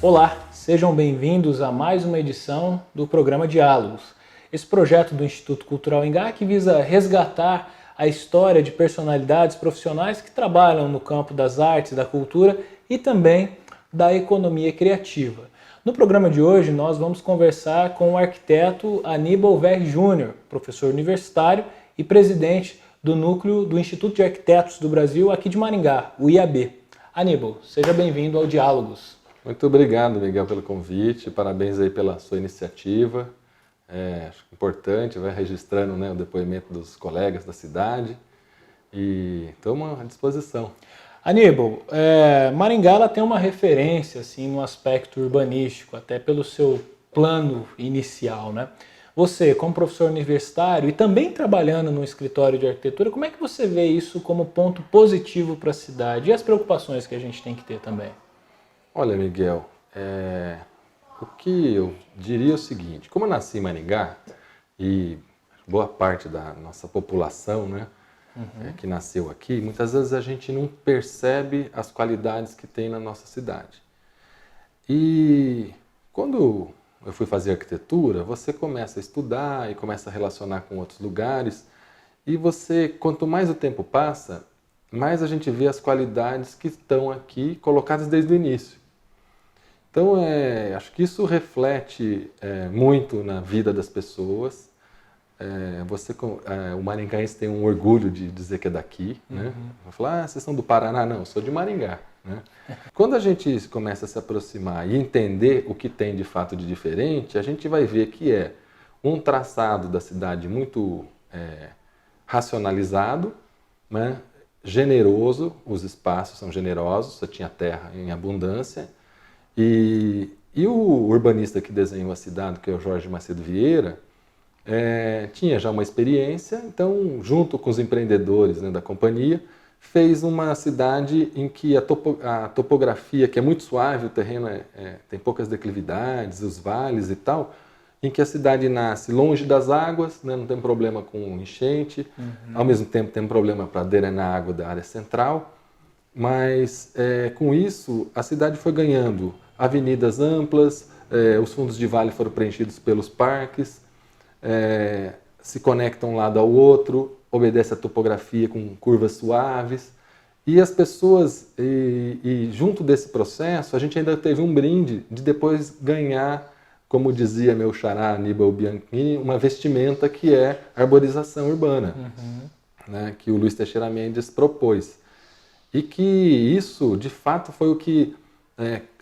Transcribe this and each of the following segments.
Olá, sejam bem-vindos a mais uma edição do programa Diálogos. Esse projeto do Instituto Cultural Engá que visa resgatar a história de personalidades profissionais que trabalham no campo das artes, da cultura e também da economia criativa. No programa de hoje nós vamos conversar com o arquiteto Aníbal Verri Júnior, professor universitário e presidente do núcleo do Instituto de Arquitetos do Brasil aqui de Maringá, o IAB. Aníbal, seja bem-vindo ao Diálogos. Muito obrigado, Miguel, pelo convite, parabéns aí pela sua iniciativa, acho importante, vai registrando, né, o depoimento dos colegas da cidade e estamos à disposição. Aníbal, Maringá ela tem uma referência assim, no aspecto urbanístico, até pelo seu plano inicial, né? Você, como professor universitário e também trabalhando no escritório de arquitetura, como é que você vê isso como ponto positivo para a cidade e as preocupações que a gente tem que ter também? Olha, Miguel, o que eu diria é o seguinte, como eu nasci em Maringá e boa parte da nossa população, né, que nasceu aqui, muitas vezes a gente não percebe as qualidades que tem na nossa cidade. E quando eu fui fazer arquitetura, você começa a estudar e começa a relacionar com outros lugares e você, quanto mais o tempo passa, mais a gente vê as qualidades que estão aqui colocadas desde o início. Então, acho que isso reflete muito na vida das pessoas. O maringaense tem um orgulho de dizer que é daqui, né? Vai falar, vocês são do Paraná? Não, eu sou de Maringá, né? Quando a gente começa a se aproximar e entender o que tem de fato de diferente, a gente vai ver que é um traçado da cidade muito racionalizado, né? Generoso, os espaços são generosos, você tinha terra em abundância. E o urbanista que desenhou a cidade, que é o Jorge Macedo Vieira, tinha já uma experiência, então, junto com os empreendedores, né, da companhia, fez uma cidade em que a topografia, que é muito suave, o terreno tem poucas declividades, os vales e tal, em que a cidade nasce longe das águas, né, não tem problema com enchente, ao mesmo tempo tem um problema para drenar a água da área central, mas com isso a cidade foi ganhando avenidas amplas, os fundos de vale foram preenchidos pelos parques, se conectam um lado ao outro, obedece à topografia com curvas suaves. E as pessoas, e junto desse processo, a gente ainda teve um brinde de depois ganhar, como dizia meu xará Aníbal Bianchini, uma vestimenta que é arborização urbana, né, que o Luiz Teixeira Mendes propôs. E que isso, de fato, foi o que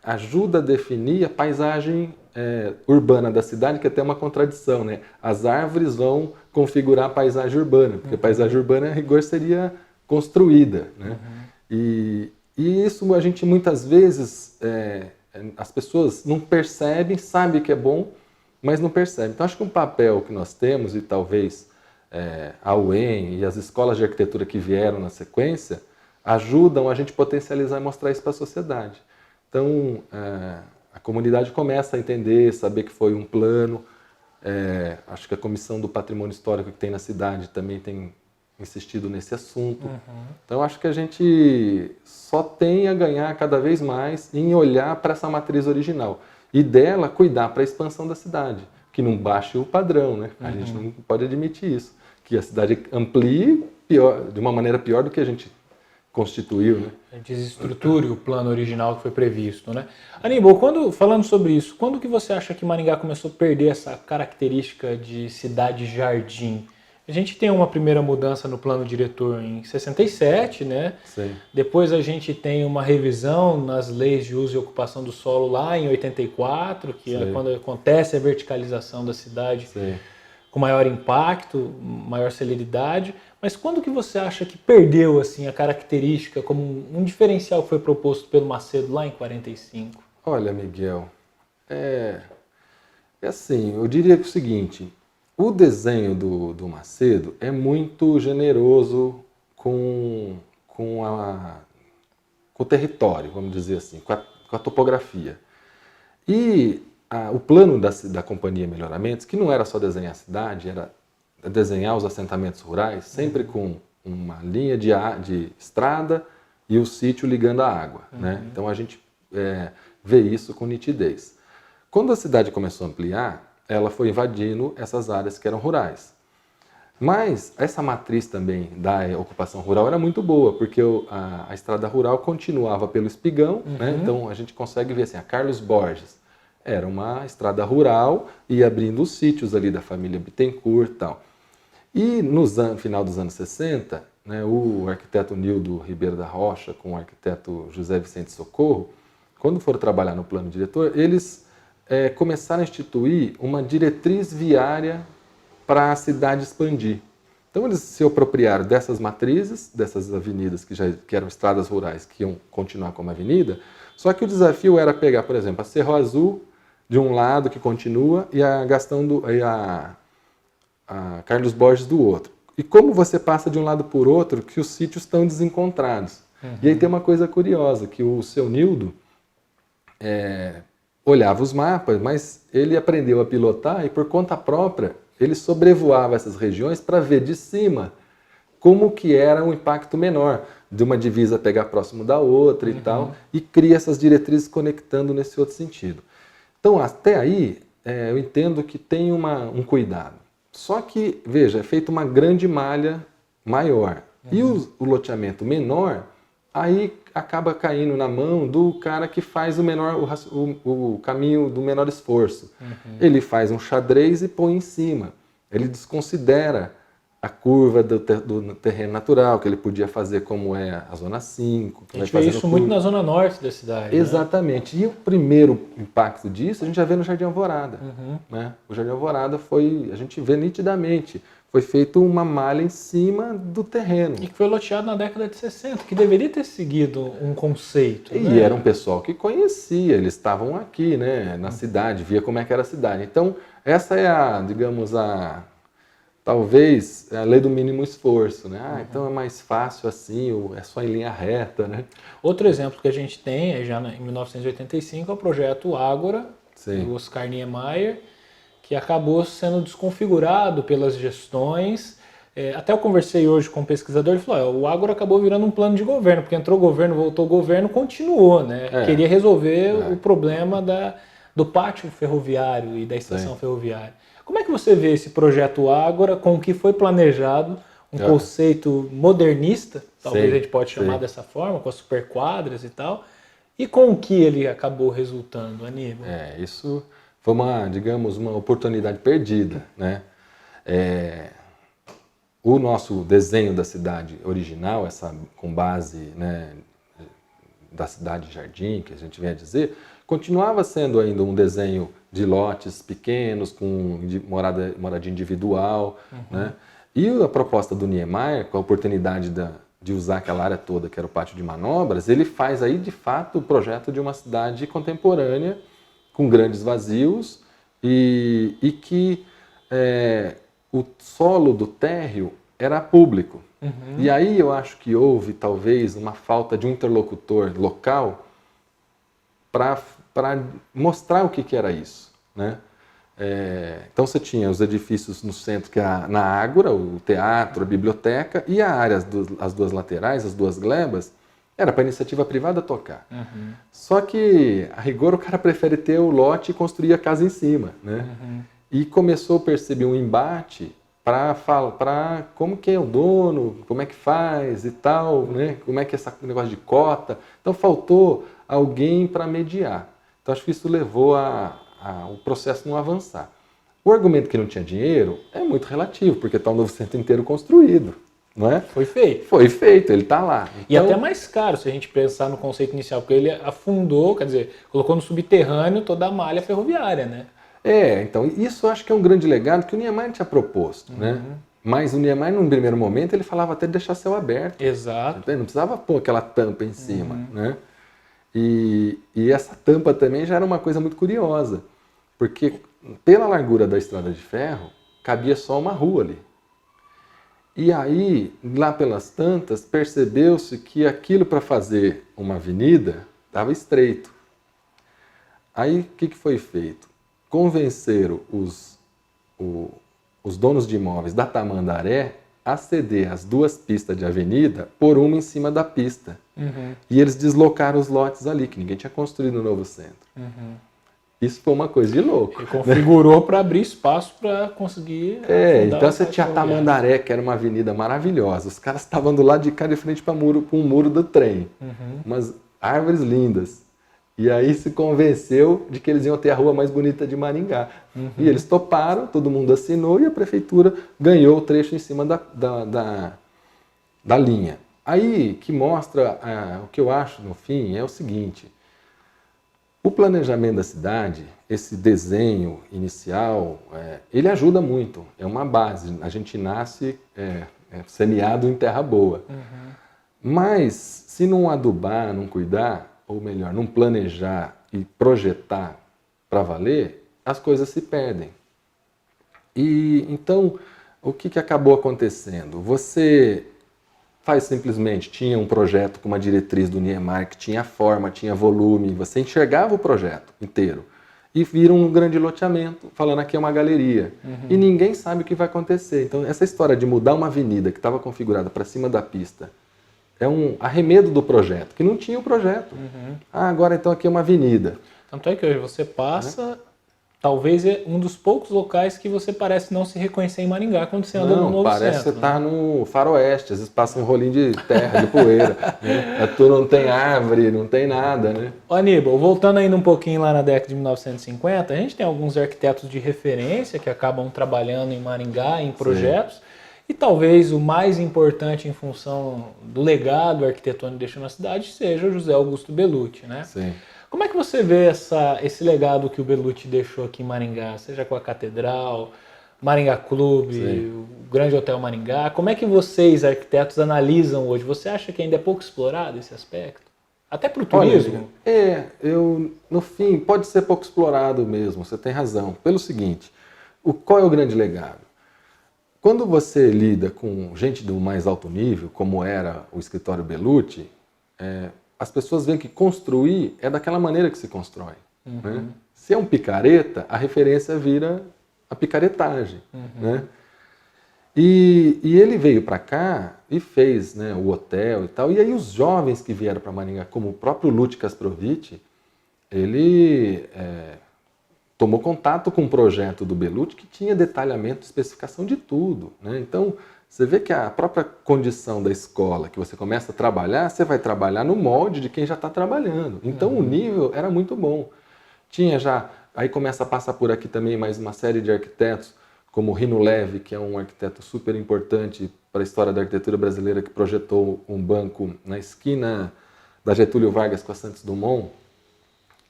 ajuda a definir a paisagem urbana da cidade, que é até uma contradição, né? As árvores vão configurar a paisagem urbana, porque a paisagem urbana, a rigor, seria construída, né? E isso a gente muitas vezes, as pessoas não percebem, sabem que é bom, mas não percebem. Então acho que um papel que nós temos, e talvez a UEM e as escolas de arquitetura que vieram na sequência, ajudam a gente potencializar e mostrar isso para a sociedade. Então, a comunidade começa a entender, saber que foi um plano. Acho que a Comissão do Patrimônio Histórico que tem na cidade também tem insistido nesse assunto. Então, acho que a gente só tem a ganhar cada vez mais em olhar para essa matriz original e dela cuidar para a expansão da cidade, que não baixe o padrão, né? A gente não pode admitir isso, que a cidade amplie de uma maneira pior do que a gente constituiu, né? Desestruture o plano original que foi previsto, né? Aníbal, falando sobre isso, quando que você acha que Maringá começou a perder essa característica de cidade-jardim? A gente tem uma primeira mudança no plano diretor em 67, né? Sim. Depois a gente tem uma revisão nas leis de uso e ocupação do solo lá em 84, que é quando acontece a verticalização da cidade. Sim. Com maior impacto, maior celeridade, mas quando que você acha que perdeu assim, a característica como um diferencial que foi proposto pelo Macedo lá em 45? Olha, Miguel, assim, eu diria que é o seguinte, o desenho do Macedo é muito generoso com o território, vamos dizer assim, com a topografia. E o plano da Companhia Melhoramentos, que não era só desenhar a cidade, era desenhar os assentamentos rurais, sempre com uma linha de estrada e o sítio ligando à água. Né? Então a gente vê isso com nitidez. Quando a cidade começou a ampliar, ela foi invadindo essas áreas que eram rurais. Mas essa matriz também da ocupação rural era muito boa, porque a estrada rural continuava pelo Espigão, né? Então a gente consegue ver assim, a Carlos Borges era uma estrada rural e abrindo os sítios ali da família Bittencourt e tal. E no final dos anos 60, né, o arquiteto Nildo Ribeiro da Rocha com o arquiteto José Vicente Socorro, quando foram trabalhar no plano diretor, eles começaram a instituir uma diretriz viária para a cidade expandir. Então eles se apropriaram dessas matrizes, dessas avenidas que eram estradas rurais, que iam continuar como avenida, só que o desafio era pegar, por exemplo, a Cerro Azul de um lado, que continua, e a Carlos Borges do outro. E como você passa de um lado por outro, que os sítios estão desencontrados. E aí tem uma coisa curiosa, que o seu Nildo olhava os mapas, mas ele aprendeu a pilotar e por conta própria ele sobrevoava essas regiões para ver de cima como que era um impacto menor de uma divisa pegar próximo da outra e tal, e cria essas diretrizes conectando nesse outro sentido. Então, até aí, eu entendo que tem um cuidado. Só que, veja, é feita uma grande malha maior. E o loteamento menor, aí acaba caindo na mão do cara que faz o caminho do menor esforço. Ele faz um xadrez e põe em cima. Ele desconsidera a curva do terreno natural, que ele podia fazer como é a Zona 5. A gente vê isso muito na Zona Norte da cidade. Exatamente. Né? E o primeiro impacto disso a gente já vê no Jardim Alvorada. Né? O Jardim Alvorada a gente vê nitidamente, foi feito uma malha em cima do terreno. E que foi loteado na década de 60, que deveria ter seguido um conceito. E né? era um pessoal que conhecia, eles estavam aqui, né, na cidade, via como é que era a cidade. Então, essa é talvez a lei do mínimo esforço, né? Então é mais fácil assim, é só em linha reta, né? Outro exemplo que a gente tem, já em 1985, é o projeto Ágora, do Oscar Niemeyer, que acabou sendo desconfigurado pelas gestões. Até eu conversei hoje com um pesquisador, ele falou, o Ágora acabou virando um plano de governo, porque entrou o governo, voltou o governo, continuou, né? Queria resolver o problema do pátio ferroviário e da estação ferroviária. Como é que você vê esse projeto Ágora com o que foi planejado, um conceito modernista, talvez a gente pode chamar dessa forma, com as superquadras e tal, e com o que ele acabou resultando, Aníbal? Isso foi uma oportunidade perdida, né? O nosso desenho da cidade original, com base, né, da cidade jardim, que a gente vem a dizer, continuava sendo ainda um desenho de lotes pequenos, com moradia individual. Né? E a proposta do Niemeyer, com a oportunidade de usar aquela área toda, que era o pátio de manobras, ele faz aí, de fato, o projeto de uma cidade contemporânea, com grandes vazios, e que o solo do térreo era público. E aí eu acho que houve, talvez, uma falta de um interlocutor local para mostrar o que era isso. Né? Então você tinha os edifícios no centro, que é na Ágora, o teatro, a biblioteca, e a área, as duas laterais, as duas glebas, era para a iniciativa privada tocar. Só que, a rigor, o cara prefere ter o lote e construir a casa em cima. Né? E começou a perceber um embate para como que é o dono, como é que faz e tal, né? Como é que é esse negócio de cota. Então faltou alguém para mediar. Então acho que isso levou o processo não avançar. O argumento que não tinha dinheiro é muito relativo, porque está um novo centro inteiro construído. Não é? Foi feito. Foi feito, ele está lá. Então, e até mais caro, se a gente pensar no conceito inicial, porque ele afundou, quer dizer, colocou no subterrâneo toda a malha ferroviária, né? Então isso eu acho que é um grande legado que o Niemeyer tinha proposto, né? Mas o Niemeyer, num primeiro momento, ele falava até de deixar céu aberto. Exato. Não precisava pôr aquela tampa em cima, né? E essa tampa também já era uma coisa muito curiosa, porque pela largura da estrada de ferro, cabia só uma rua ali. E aí, lá pelas tantas, percebeu-se que aquilo para fazer uma avenida estava estreito. Aí o que foi feito? Convenceram os donos de imóveis da Tamandaré a ceder as 2 pistas de avenida por uma em cima da pista. E eles deslocaram os lotes ali, que ninguém tinha construído no novo centro. Isso foi uma coisa de louco. E configurou para abrir espaço para conseguir... Então você tinha a Tamandaré, que era uma avenida maravilhosa. Os caras estavam do lado de cá de frente para um muro do trem. Umas árvores lindas. E aí se convenceu de que eles iam ter a rua mais bonita de Maringá. E eles toparam, todo mundo assinou e a prefeitura ganhou o trecho em cima da linha. Aí que mostra, o que eu acho no fim é o seguinte: o planejamento da cidade, esse desenho inicial, ele ajuda muito, é uma base. A gente nasce semeado em terra boa. Mas se não adubar, não cuidar, ou melhor, não planejar e projetar para valer, as coisas se perdem. E então, o que acabou acontecendo? Você simplesmente tinha um projeto com uma diretriz do Niemeyer que tinha forma, tinha volume, você enxergava o projeto inteiro e vira um grande loteamento, falando aqui é uma galeria. E ninguém sabe o que vai acontecer. Então, essa história de mudar uma avenida que estava configurada para cima da pista é um arremedo do projeto, que não tinha o projeto. Agora então aqui é uma avenida. Tanto é que hoje você passa, talvez é um dos poucos locais que você parece não se reconhecer em Maringá quando você anda no novo parece centro. que você está no faroeste, às vezes passa um rolinho de terra, de poeira. Tu não tem árvore, não tem nada, né? Ô Aníbal, voltando ainda um pouquinho lá na década de 1950, a gente tem alguns arquitetos de referência que acabam trabalhando em Maringá, em projetos. E talvez o mais importante em função do legado arquitetônico que deixou na cidade seja o José Augusto Bellucci, né? Sim. Como é que você vê esse legado que o Bellucci deixou aqui em Maringá, seja com a Catedral, Maringá Clube, o Grande Hotel Maringá? Como é que vocês, arquitetos, analisam hoje? Você acha que ainda é pouco explorado esse aspecto? Até para o turismo? No fim, pode ser pouco explorado mesmo, você tem razão. Pelo seguinte, qual é o grande legado? Quando você lida com gente do mais alto nível, como era o escritório Bellucci, as pessoas veem que construir é daquela maneira que se constrói. Né? Se é um picareta, a referência vira a picaretagem. Né? E ele veio para cá e fez, né, o hotel e tal. E aí os jovens que vieram para Maringá, como o próprio Lúcio Kasprovic, ele tomou contato com um projeto do Bellucci que tinha detalhamento, especificação de tudo. Né? Então, você vê que a própria condição da escola, que você começa a trabalhar, você vai trabalhar no molde de quem já está trabalhando. Então, o nível era muito bom. Aí começa a passar por aqui também mais uma série de arquitetos, como Rino Leve, que é um arquiteto super importante para a história da arquitetura brasileira, que projetou um banco na esquina da Getúlio Vargas com a Santos Dumont.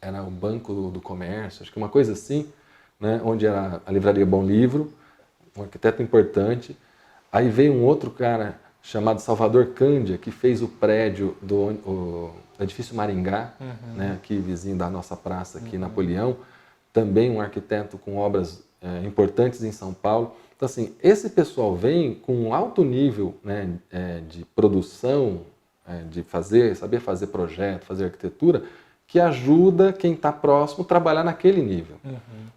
Era o Banco do Comércio, acho que uma coisa assim, né, onde era a livraria Bom Livro, um arquiteto importante. Aí veio um outro cara chamado Salvador Cândia, que fez o prédio do edifício Maringá, né, aqui vizinho da nossa praça, aqui em Napoleão. Também um arquiteto com obras importantes em São Paulo. Então, assim, esse pessoal vem com um alto nível, né, de produção, de saber fazer projeto, fazer arquitetura, que ajuda quem está próximo a trabalhar naquele nível.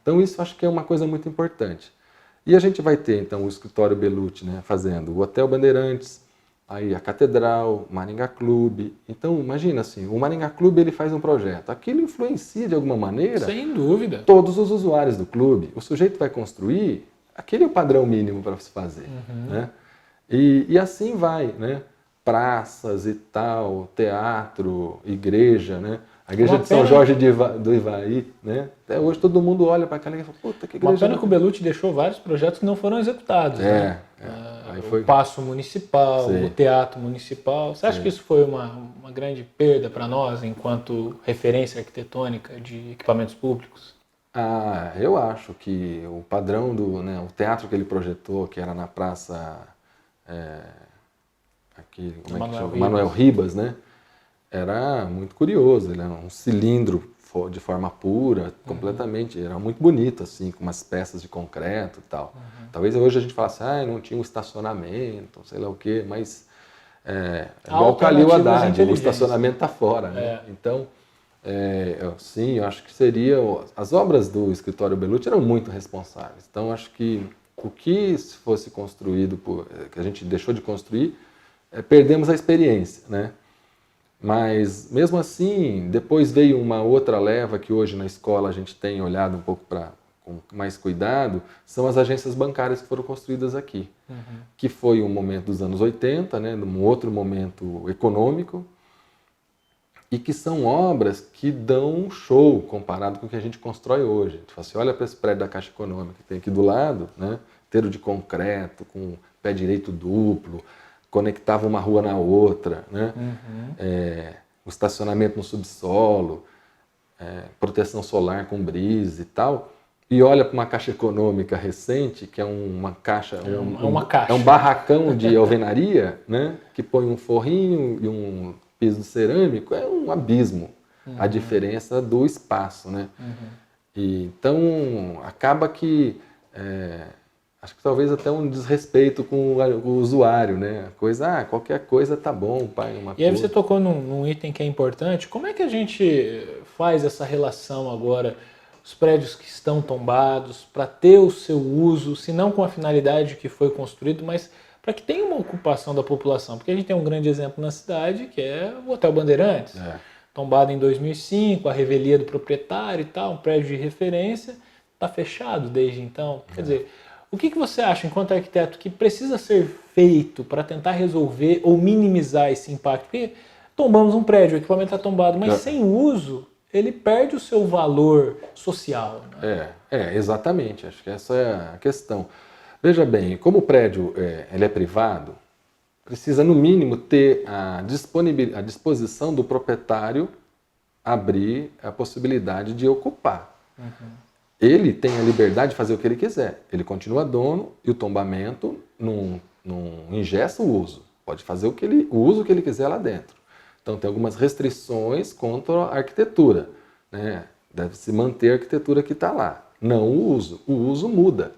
Então isso acho que é uma coisa muito importante. E a gente vai ter então o escritório Bellucci, né, fazendo o Hotel Bandeirantes, aí a Catedral, o Maringá Clube. Então imagina assim, o Maringá Clube ele faz um projeto, aquilo influencia de alguma maneira, sem dúvida, todos os usuários do clube. O sujeito vai construir, aquele é o padrão mínimo para se fazer. Né? E assim vai, né? Praças e tal, teatro, igreja, né? A igreja de São Jorge do Ivaí, né? Até hoje todo mundo olha para aquela e fala, puta, que igreja... Uma pena que o Bellucci deixou vários projetos que não foram executados, né? Aí foi... O Paço Municipal, Sim. o Teatro Municipal. Você acha que isso foi uma grande perda para nós, enquanto referência arquitetônica de equipamentos públicos? Eu acho que o padrão né, o teatro que ele projetou, que era na praça... aqui, como é que chama? Manuel Ribas, né? Era muito curioso, ele era um cilindro de forma pura, completamente, era muito bonito, assim, com umas peças de concreto e tal. Talvez hoje a gente falasse, não tinha um estacionamento, sei lá o quê, mas igual o Calil Haddad, o estacionamento está fora, né? Então, Sim, eu acho que seria... As obras do escritório Bellucci eram muito responsáveis. Então, acho que o que fosse construído, que a gente deixou de construir, perdemos a experiência, né? Mas, mesmo assim, depois veio uma outra leva que hoje na escola a gente tem olhado um pouco com mais cuidado, são as agências bancárias que foram construídas aqui. Que foi um momento dos anos 80, né? Um outro momento econômico, e que são obras que dão um show comparado com o que a gente constrói hoje. Tu fala assim, olha para esse prédio da Caixa Econômica que tem aqui do lado, né? Inteiro de concreto, com pé direito duplo, conectava uma rua na outra, né? O estacionamento no subsolo, proteção solar com brise e tal. E olha para uma Caixa Econômica recente, que é uma caixa, é um barracão de alvenaria, né? Que põe um forrinho e um piso cerâmico, é um abismo a diferença do espaço, né? E, então, acaba que, acho que talvez até um desrespeito com o usuário, né? Qualquer coisa tá bom, pai, uma E aí você tocou num item que é importante, como é que a gente faz essa relação agora, os prédios que estão tombados, para ter o seu uso, se não com a finalidade que foi construído, mas para que tenha uma ocupação da população. Porque a gente tem um grande exemplo na cidade, que é o Hotel Bandeirantes, tombado em 2005, a revelia do proprietário e tal, um prédio de referência, está fechado desde então. Quer dizer, o que você acha, enquanto arquiteto, que precisa ser feito para tentar resolver ou minimizar esse impacto? Porque tombamos um prédio, o equipamento está tombado, mas sem uso, ele perde o seu valor social. Né? Exatamente, acho que essa é a questão. Veja bem, como o prédio ele é privado, precisa no mínimo ter a disposição do proprietário abrir a possibilidade de ocupar. Ele tem a liberdade de fazer o que ele quiser. Ele continua dono e o tombamento não ingessa o uso. Pode fazer o uso que ele quiser lá dentro. Então tem algumas restrições contra a arquitetura, né? Deve-se manter a arquitetura que está lá, não o uso. O uso muda.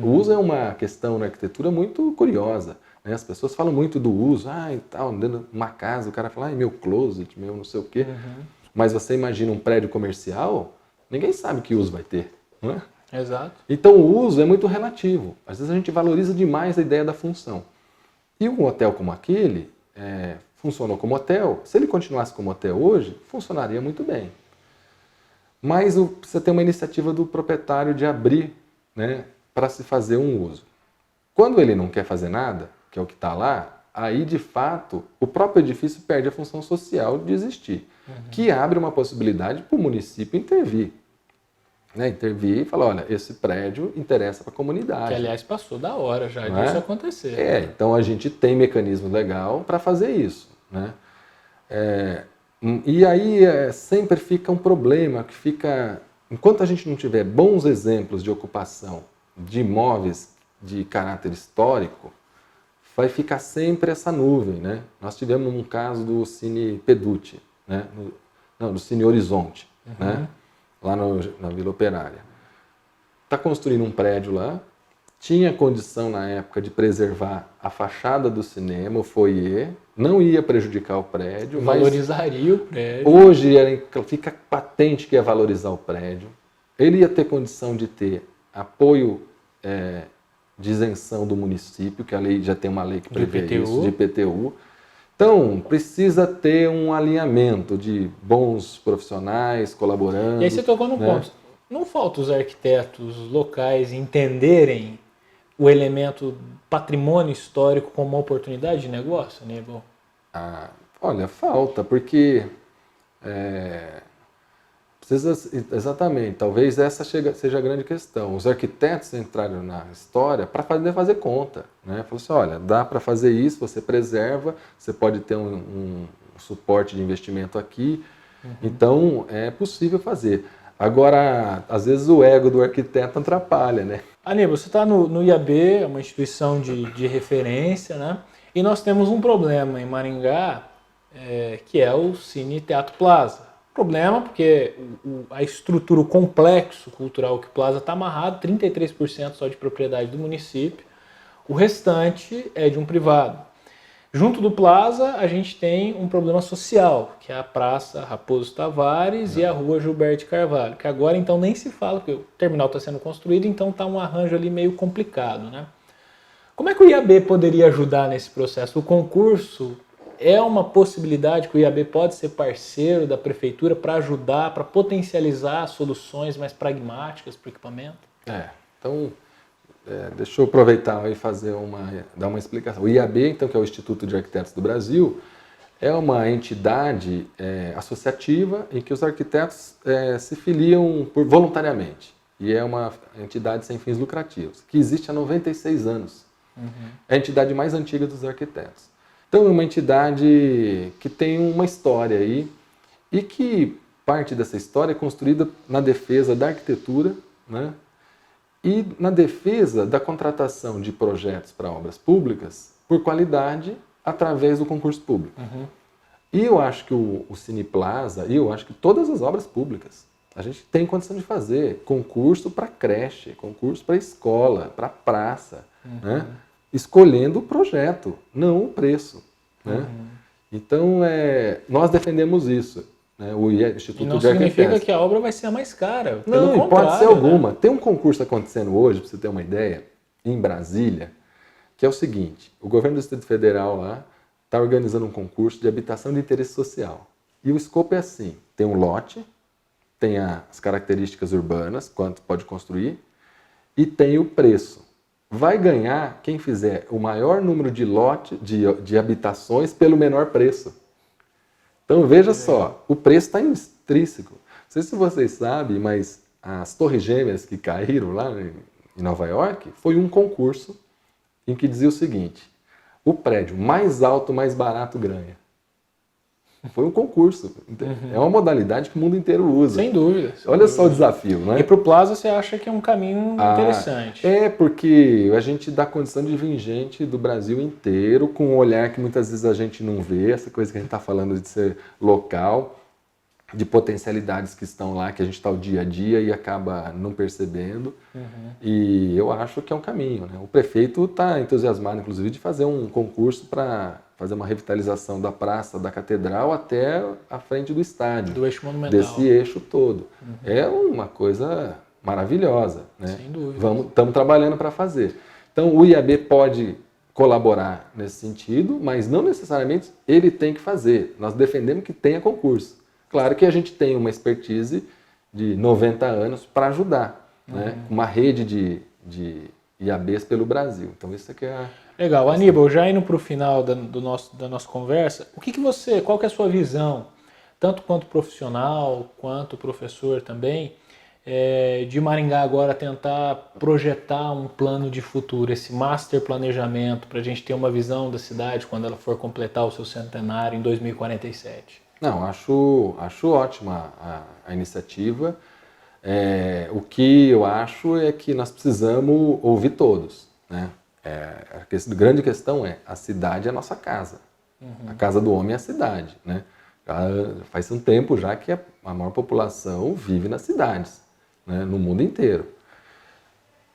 O uso é uma questão na arquitetura muito curiosa, né? As pessoas falam muito do uso, e tal, dentro de uma casa, o cara fala, meu closet, meu não sei o quê. Mas você imagina um prédio comercial, ninguém sabe que uso vai ter, não é? Exato. Então o uso é muito relativo. Às vezes a gente valoriza demais a ideia da função. E um hotel como aquele funcionou como hotel. Se ele continuasse como hotel hoje, funcionaria muito bem. Mas precisa ter uma iniciativa do proprietário de abrir, né, para se fazer um uso. Quando ele não quer fazer nada, que é o que está lá, aí de fato o próprio edifício perde a função social de existir, que abre uma possibilidade para o município intervir. Né, intervir e falar, olha, esse prédio interessa para a comunidade. Que, aliás, passou da hora já disso acontecer. Então a gente tem mecanismo legal para fazer isso. Né? E aí sempre fica um problema, que fica... Enquanto a gente não tiver bons exemplos de ocupação de imóveis de caráter histórico, vai ficar sempre essa nuvem. Né? Nós tivemos um caso do Cine Peducci, né? Do Cine Horizonte, né? Lá na Vila Operária. Está construindo um prédio lá, tinha condição na época de preservar a fachada do cinema, o foyer, não ia prejudicar o prédio. Valorizaria o prédio. Hoje fica patente que ia valorizar o prédio. Ele ia ter condição de ter apoio de isenção do município, que a lei já tem uma lei que prevê isso, de IPTU. Então, precisa ter um alinhamento de bons profissionais colaborando. E aí você tocou no ponto. Não falta os arquitetos locais entenderem o elemento patrimônio histórico como uma oportunidade de negócio, Aníbal? Olha, falta, porque precisa, exatamente, talvez essa seja a grande questão. Os arquitetos entraram na história para fazer conta. Né? Falou assim, olha, dá para fazer isso, você preserva, você pode ter um suporte de investimento aqui, então é possível fazer. Agora, às vezes o ego do arquiteto atrapalha, né? Aníbal, você está no IAB, uma instituição de referência, né? E nós temos um problema em Maringá, que é o Cine Teatro Plaza. Problema porque a estrutura, o complexo cultural que o Plaza está amarrado, 33% só de propriedade do município, o restante é de um privado. Junto do Plaza, a gente tem um problema social, que é a Praça Raposo Tavares e a Rua Gilberto Carvalho, que agora então nem se fala, porque o terminal está sendo construído, então está um arranjo ali meio complicado, né? Como é que o IAB poderia ajudar nesse processo? O concurso é uma possibilidade que o IAB pode ser parceiro da prefeitura para ajudar, para potencializar soluções mais pragmáticas para o equipamento? Então, deixa eu aproveitar e dar uma explicação. O IAB, então, que é o Instituto de Arquitetos do Brasil, é uma entidade associativa em que os arquitetos se filiam voluntariamente. E é uma entidade sem fins lucrativos, que existe há 96 anos. É a entidade mais antiga dos arquitetos. Então, é uma entidade que tem uma história aí e que parte dessa história é construída na defesa da arquitetura, né? E na defesa da contratação de projetos para obras públicas por qualidade através do concurso público. E eu acho que o Cine Plaza, e eu acho que todas as obras públicas, a gente tem condição de fazer concurso para creche, concurso para escola, para praça, né? Escolhendo o projeto, não o preço. Né? Então, nós defendemos isso. Né? O Instituto e não de Arquitetos. significa que a obra vai ser a mais cara. Não, pelo pode ser alguma. Né? Tem um concurso acontecendo hoje, para você ter uma ideia, em Brasília, que é o seguinte: o governo do Distrito Federal lá está organizando um concurso de habitação de interesse social. E o escopo é assim: tem um lote, tem as características urbanas, quanto pode construir, e tem o preço. Vai ganhar quem fizer o maior número de lote de habitações pelo menor preço. Então veja só, o preço está intrínseco. Não sei se vocês sabem, mas as Torres Gêmeas que caíram lá em Nova York foi um concurso em que dizia o seguinte: o prédio mais alto, mais barato ganha. Foi um concurso. É uma modalidade que o mundo inteiro usa. Sem dúvida. Olha só o desafio, não é? E para o Plaza você acha que é um caminho interessante? Porque a gente dá condição de vir gente do Brasil inteiro com um olhar que muitas vezes a gente não vê, essa coisa que a gente está falando de ser local, de potencialidades que estão lá, que a gente está o dia a dia e acaba não percebendo. E eu acho que é um caminho. Né? O prefeito está entusiasmado, inclusive, de fazer um concurso para fazer uma revitalização da praça, da catedral, até a frente do estádio. Do eixo monumental. Desse eixo todo. É uma coisa maravilhosa. Né? Sem dúvida. Estamos trabalhando para fazer. Então, o IAB pode colaborar nesse sentido, mas não necessariamente ele tem que fazer. Nós defendemos que tenha concurso. Claro que a gente tem uma expertise de 90 anos para ajudar. Né? Uma rede de IABs pelo Brasil. Então, isso aqui é... Legal. Aníbal, já indo para o final da nossa conversa, qual que é a sua visão, tanto quanto profissional, quanto professor também, de Maringá agora tentar projetar um plano de futuro, esse master planejamento, para a gente ter uma visão da cidade quando ela for completar o seu centenário em 2047? Não, acho ótima a iniciativa. O que eu acho é que nós precisamos ouvir todos, né? A grande questão é, a cidade é a nossa casa. A casa do homem é a cidade. Né? Faz um tempo já que a maior população vive nas cidades, né? No mundo inteiro.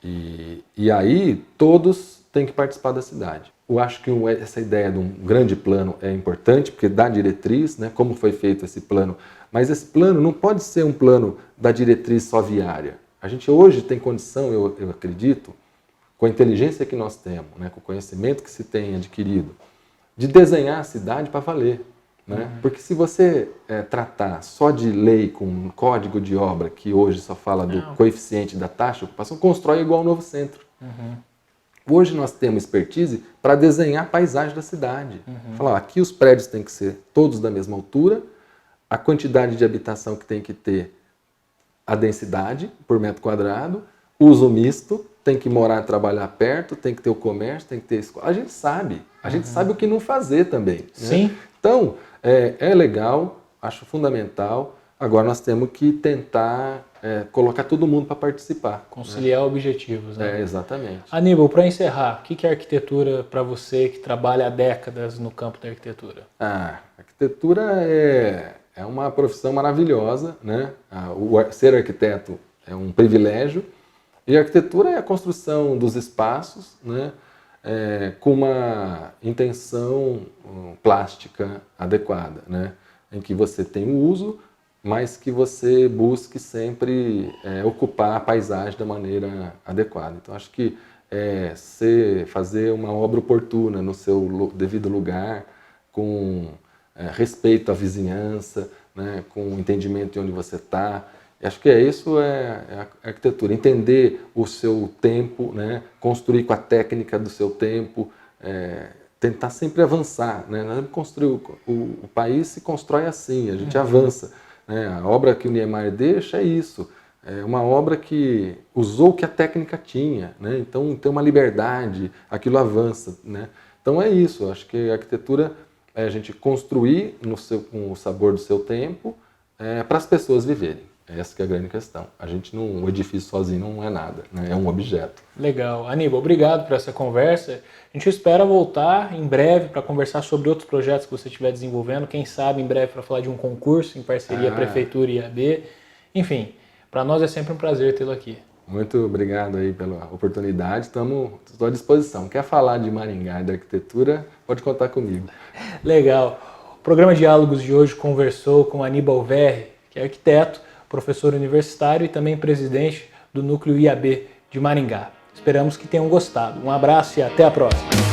E aí todos têm que participar da cidade. Eu acho que essa ideia de um grande plano é importante, porque dá diretriz, né? Como foi feito esse plano. Mas esse plano não pode ser um plano da diretriz só viária. A gente hoje tem condição, eu acredito, com a inteligência que nós temos, né, com o conhecimento que se tem adquirido, de desenhar a cidade para valer. Né? Porque se você tratar só de lei com um código de obra, que hoje só fala do coeficiente da taxa de ocupação, constrói igual ao novo centro. Hoje nós temos expertise para desenhar a paisagem da cidade. Falar, aqui os prédios têm que ser todos da mesma altura, a quantidade de habitação que tem que ter, a densidade por metro quadrado, uso misto, tem que morar e trabalhar perto, tem que ter o comércio, tem que ter a escola. A gente sabe o que não fazer também. Né? Sim. Então, é legal, acho fundamental. Agora nós temos que tentar colocar todo mundo para participar. Conciliar objetivos. Né? Exatamente. Aníbal, para encerrar, o que é arquitetura para você que trabalha há décadas no campo da arquitetura? A arquitetura é uma profissão maravilhosa. Né? Ser arquiteto é um privilégio. E a arquitetura é a construção dos espaços, né? com uma intenção plástica adequada, né? Em que você tem o uso, mas que você busque sempre ocupar a paisagem da maneira adequada. Então, acho que fazer uma obra oportuna no seu devido lugar, com respeito à vizinhança, né, com entendimento de onde você está. Acho que isso é a arquitetura, entender o seu tempo, né, construir com a técnica do seu tempo, tentar sempre avançar. Né? Construir o país se constrói assim, a gente avança. Né? A obra que o Niemeyer deixa é isso. É uma obra que usou o que a técnica tinha, né? Então tem uma liberdade, aquilo avança, né? Então é isso, acho que a arquitetura é a gente construir com o sabor do seu tempo para as pessoas viverem. Essa que é a grande questão. O edifício sozinho não é nada, né? É um objeto. Legal. Aníbal, obrigado por essa conversa. A gente espera voltar em breve para conversar sobre outros projetos que você estiver desenvolvendo, quem sabe em breve para falar de um concurso em parceria Prefeitura e IAB. Enfim, para nós é sempre um prazer tê-lo aqui. Muito obrigado aí pela oportunidade. Estou à disposição. Quer falar de Maringá e da arquitetura, pode contar comigo. Legal. O programa Diálogos de hoje conversou com Aníbal Verri, que é arquiteto, professor universitário e também presidente do Núcleo IAB de Maringá. Esperamos que tenham gostado. Um abraço e até a próxima.